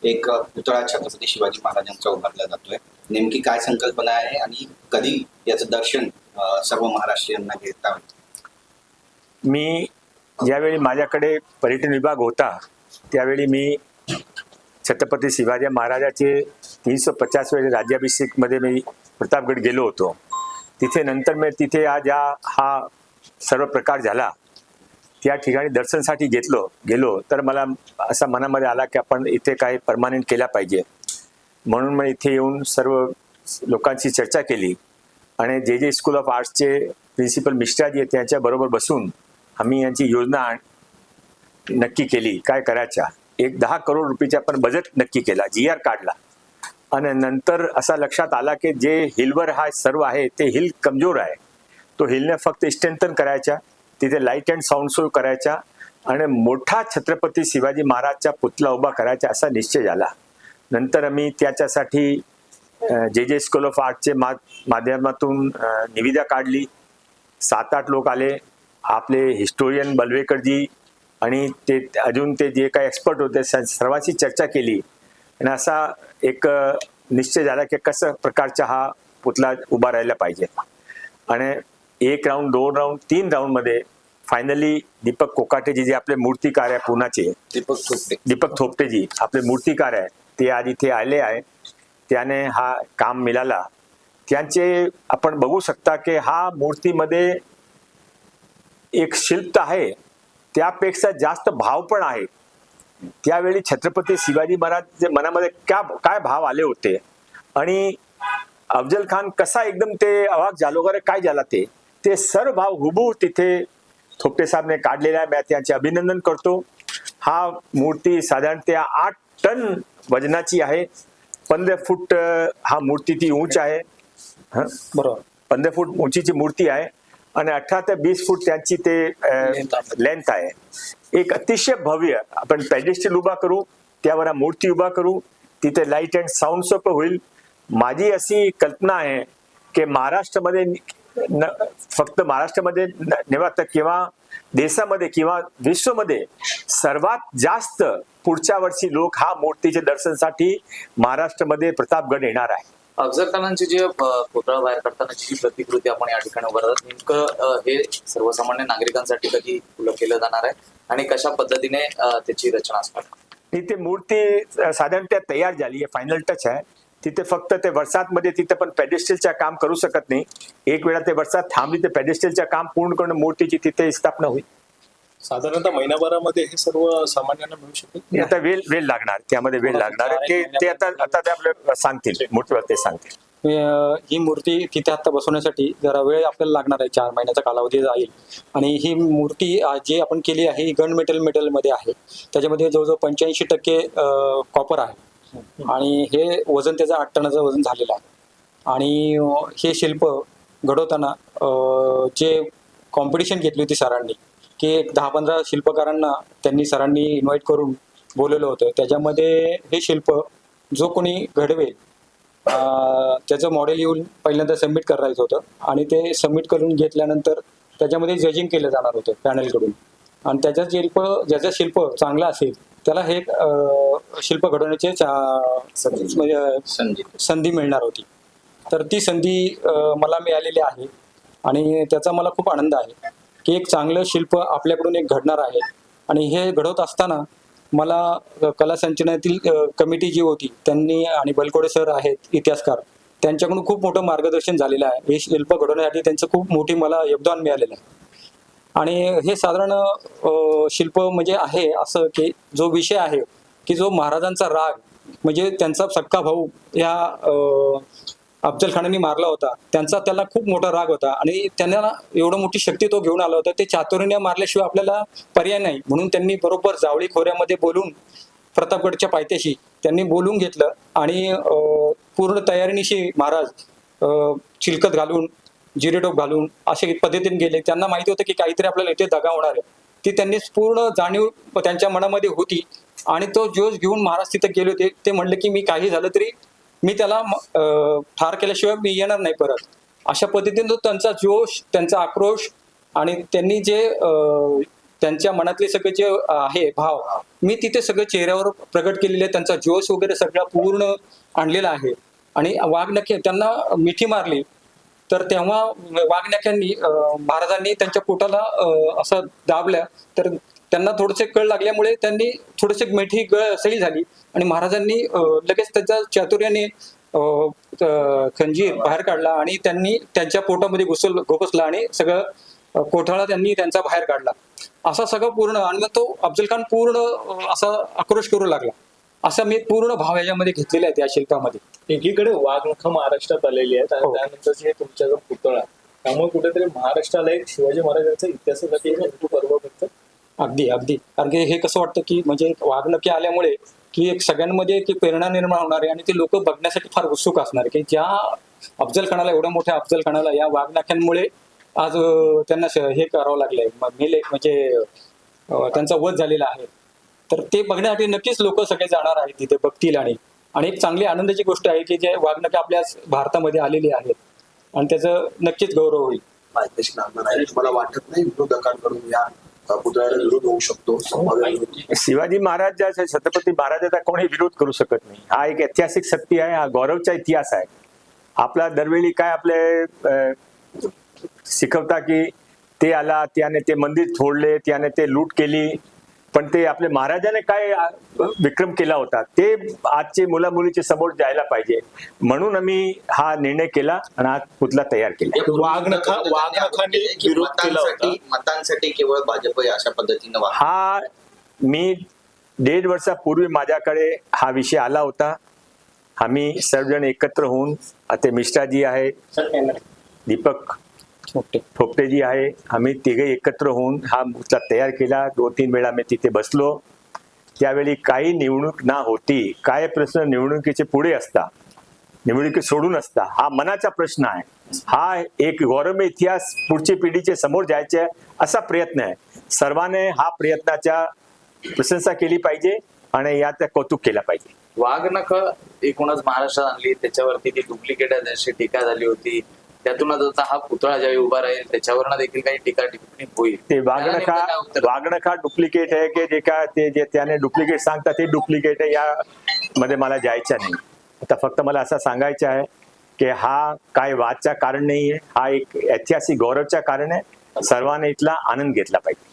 एक पुतळा छत्रपती शिवाजी महाराजांचा उभारला जातोय. नेमकी काय संकल्पना आहे आणि कधी याचं दर्शन सर्व महाराष्ट्रीयांना घेता येईल? मी ज्यावेळी माझ्याकडे पर्यटन विभाग होता त्यावेळी मी छत्रपती शिवाजी महाराजाचे 350वेळे राज्याभिषेकमध्ये मी प्रतापगड गेलो होतो. तिथे नंतर मी तिथे आज हा सर्व प्रकार झाला त्या ठिकाणी दर्शनासाठी गेलो तर मला असा मनामध्ये आला की आपण इथे काय परमानंट केला पाहिजे. म्हणून मी इथे येऊन सर्व लोकांची चर्चा केली आणि जे school of आर्ट्सचे principal Mishra ji आहेत त्यांच्याबरोबर बसून आम्ही यांची योजना नक्की केली काय करायच्या. एक 10 करोड रुपयाचा आपण बजेट नक्की केला, GR काढला आणि नंतर असा लक्षात आला की जे हिलवर हा सर्व आहे ते हिल कमजोर आहे. तो हिलने फक्त स्ट्रेंथन करायचा, तिथे लाईट अँड साऊंड शो करायचा आणि मोठा छत्रपती शिवाजी महाराजचा पुतळा उभा करायचा असा निश्चय झाला. नंतर आम्ही त्याच्यासाठी जे स्कूल ऑफ आर्टचे माध्यमातून निविदा काढली. 7-8 लोक आले, आपले हिस्टोरियन बलवेकरजी आणि ते अजून ते जे काही एक्सपर्ट होते सर्वांशी चर्चा केली आणि असा एक निश्चय झाला की कसं प्रकारचा हा पुतळा उभा राहायला पाहिजे. आणि 1 राऊंड 2 राऊंड 3 राऊंडमध्ये फायनली दीपक कोकाटेजी जे आपले मूर्तिकार आहे पुण्याचे, दीपक थोपटेजी आपले मूर्तिकार आहे ते आज इथे आले आहे. त्याने हा काम मिळाला. त्यांचे आपण बघू शकता की हा मूर्तीमध्ये एक शिल्प आहे त्यापेक्षा जास्त भाव पण आहे. त्यावेळी छत्रपती शिवाजी महाराज मनामध्ये काय भाव आले होते आणि अफजल खान कसा एकदम ते अवाक झालो वगैरे काय झाला ते सर्व भाव हुबहू तिथे थोपटे साहेबने काढलेला आहे. मी त्यांचे अभिनंदन करतो. हा मूर्ती साधारणतः 8 टन वजनाची आहे. 15 फूट हा मूर्ती ती उंच आहे. बरोबर 15 फूट उंचीची मूर्ती आहे आणि 18 ते 20 फूट त्यांची ते लेंथ आहे. एक अतिशय भव्य आपण पेडेस्टल उभा करू, त्यावर मूर्ती उभा करू, तिथे लाईट अँड साऊंड शो होईल. माझी अशी कल्पना आहे की महाराष्ट्रामध्ये फक्त महाराष्ट्रामध्ये नव्हे तर किंवा देशामध्ये किंवा विश्वमध्ये सर्वात जास्त पुढच्या वर्षी लोक हा मूर्तीचे दर्शनासाठी महाराष्ट्रामध्ये प्रतापगड येणार आहे. अफजल खानांची जे पुतळा बाहेर काढतानाची जी प्रतिकृती आपण या ठिकाणी उभारतात नेमकं हे सर्वसामान्य नागरिकांसाठी कधी खुलं केलं जाणार आहे आणि कशा पद्धतीने त्याची रचना असणार? इथे मूर्ती साधारणतः तयार झाली आहे, फायनल टच आहे. तिथे फक्त ते वर्षातमध्ये तिथे पण पेडेस्टलच्या काम करू शकत नाही. एक वेळा ते वर्षात थांबली ते पेडेस्टलच्या काम पूर्ण करून मूर्तीची तिथे स्थापना होईल. साधारणतः महिनाभरामध्ये हे सर्व सामान्यांना मिळू शकेल. आता वेळ लागणार, त्यामध्ये वेळ लागणार. ते आता ते आपल्याला सांगतील, मूर्तीवर ते सांगतील. ही मूर्ती तिथे आता बसवण्यासाठी जरा वेळ आपल्याला लागणार आहे. 4 महिन्याचा कालावधी जाईल आणि ही मूर्ती जी आपण केली आहे ही गन मेटलमध्ये आहे. त्याच्यामध्ये जवळजवळ 85% कॉपर आहे आणि हे वजन त्याचं 8 टनाचं वजन झालेलं आहे. आणि हे शिल्प घडवताना जे कॉम्पिटिशन घेतली होती सरांनी की 10-15 शिल्पकारांना त्यांनी सरांनी इन्व्हाइट करून बोलवलं होतं. त्याच्यामध्ये हे शिल्प जो कोणी घडवेल त्याचं मॉडेल येऊन पहिल्यांदा सबमिट करायचं होतं आणि ते सबमिट करून घेतल्यानंतर त्याच्यामध्ये जजिंग केलं जाणार होतं पॅनलकडून आणि ज्याचं शिल्प चांगलं असेल त्याला हे शिल्प घडवण्याची संधी मिळणार होती. तर ती संधी मला मिळालेली आहे आणि त्याचा मला खूप आनंद आहे की एक चांगलं शिल्प आपल्याकडून एक घडणार आहे. आणि हे घडवत असताना मला कला संचलनातील कमिटी जी होती त्यांनी आणि बलकोडे सर आहेत इतिहासकार, त्यांच्याकडून खूप मोठं मार्गदर्शन झालेलं आहे. हे शिल्प घडवण्यासाठी त्यांचं खूप मोठी मला योगदान मिळालेलं आहे. आणि हे साधारण शिल्प म्हणजे आहे असं की जो विषय आहे की जो महाराजांचा राग म्हणजे त्यांचा सक्का भाऊ या अफजल खानांनी मारला होता, त्याला खूप मोठा राग होता आणि त्यांना एवढं मोठी शक्ती तो घेऊन आला होता. ते चातुर्याने मारल्याशिवाय आपल्याला पर्याय नाही म्हणून त्यांनी बरोबर जावळी खोऱ्यामध्ये बोलून प्रतापगडच्या पायथ्याशी त्यांनी बोलून घेतलं आणि पूर्ण तयारीनिशी महाराज चिलकत घालून जिरेटोप घालून अशा पद्धतीने गेले. त्यांना माहिती होतं की काहीतरी आपल्याला इथे दगा होणार आहे. ती त्यांनी पूर्ण जाणीव त्यांच्या मनामध्ये होती आणि तो जोश घेऊन महाराज तिथे गेले होते. ते म्हणले की मी काही झालं तरी मी त्याला ठार केल्याशिवाय मी येणार नाही परत. अशा पद्धतीने तो त्यांचा जोश, त्यांचा आक्रोश आणि त्यांनी जे त्यांच्या मनातले सगळे जे आहे भाव मी तिथे सगळे चेहऱ्यावर प्रगट केलेले आहे. त्यांचा जोश वगैरे सगळा पूर्ण आणलेला आहे. आणि वाघनखे त्यांना मिठी मारली तर तेव्हा वाघनख्यांनी महाराजांनी त्यांच्या पोटाला असं दाबल्या तर त्यांना थोडेसे कळ लागल्यामुळे त्यांनी थोडेसे मिठी सैल झाली आणि महाराजांनी लगेच त्यांच्या चातुर्याने खंजीर बाहेर काढला आणि त्यांनी त्यांच्या पोटामध्ये घुसला आणि सगळं कोठाळा त्यांनी त्यांचा बाहेर काढला. असा सगळं पूर्ण आणि मग तो अफजल खान पूर्ण असा आक्रोश करू लागला. असा मी पूर्ण भाव याच्यामध्ये घेतलेला आहे त्या शिल्पामध्ये. एकीकडे वाघनख महाराष्ट्रात आलेली आहेत आणि हो. त्यानंतर हे तुमचा जो पुतळा, त्यामुळे कुठेतरी महाराष्ट्राला एक शिवाजी महाराजांच्या इतिहासासाठी एक हिंदू पर्व भेटतं. अगदी अगदी कारण की हे कसं वाटतं की म्हणजे वाघनखे आल्यामुळे की एक सगळ्यांमध्ये की प्रेरणा निर्माण होणार आहे आणि ते लोक बघण्यासाठी फार उत्सुक असणार आहे की ज्या अफजल खानाला एवढ्या मोठ्या अफजल खानाला या वाघनख्यांमुळे आज त्यांना हे करावं लागलंय मेले म्हणजे त्यांचा वध झालेला आहे. तर ते बघण्यासाठी नक्कीच लोक सगळे जाणार आहेत तिथे बघतील आणि एक चांगली आनंदाची गोष्ट आहे की जे वाघनखे आपल्या भारतामध्ये आलेली आहेत आणि त्याचं नक्कीच गौरव होईल. पायथ्याशी लागणार आहे. तुम्हाला वाटत नाही विरोधकांकडून या पुतळ्याला विरोध होऊ शकतो? शिवाजी महाराज छत्रपती महाराजाचा कोणी विरोध करू शकत नाही. हा एक ऐतिहासिक सत्य आहे. हा गौरवचा इतिहास आहे. आपला दरवेळी काय आपले शिकवता की ते आला त्याने ते मंदिर फोडले त्याने ते लूट केली पण ते आपले महाराजाने काय विक्रम केला होता ते आजचे मुला मुलीच्या समोर जायला पाहिजे म्हणून आम्ही हा निर्णय केला आणि हा पुतळा तयार केला. वाघनखांनी विरोध केला होता. मतांसाठी केवळ भाजप अशा पद्धतीनं हा मी 1.5 वर्षापूर्वी माझ्याकडे हा विषय आला होता. आम्ही सर्वजण एकत्र होऊन ते मिश्राजी आहे दीपक थोपटेजी आहे आम्ही तिघे एकत्र होऊन हा पुतळा तयार केला. 2-3 वेळा मी तिथे बसलो. त्यावेळी काही निवडणूक ना होती काय प्रश्न निवडणुकीचे पुढे असता निवडणुकी सोडून असता हा मनाचा प्रश्न आहे. हा एक गौरवमय इतिहास पुढच्या पिढीचे समोर जायचे असा प्रयत्न आहे. सर्वांनी हा प्रयत्नाच्या प्रशंसा केली पाहिजे आणि याचा कौतुक केलं पाहिजे. वाघनख एकूणच महाराष्ट्रात आणली त्याच्यावरती ती डुप्लिकेट अशी टीका झाली होती. त्यातूनच आता हा पुतळा ज्यावेळी उभा राहील त्याच्यावर देखील काही टीका टिप्पणी होईल. ते वाघनखा डुप्लिकेट आहे की जे काय ते जे त्याने डुप्लिकेट सांगतात ते डुप्लिकेट आहे या मध्ये मला जायचं नाही. आता फक्त मला असं सांगायचं आहे की हा काय वादचा कारण नाहीये. हा एक ऐतिहासिक गौरवचा कारण आहे. सर्वांनी इथला आनंद घेतला पाहिजे.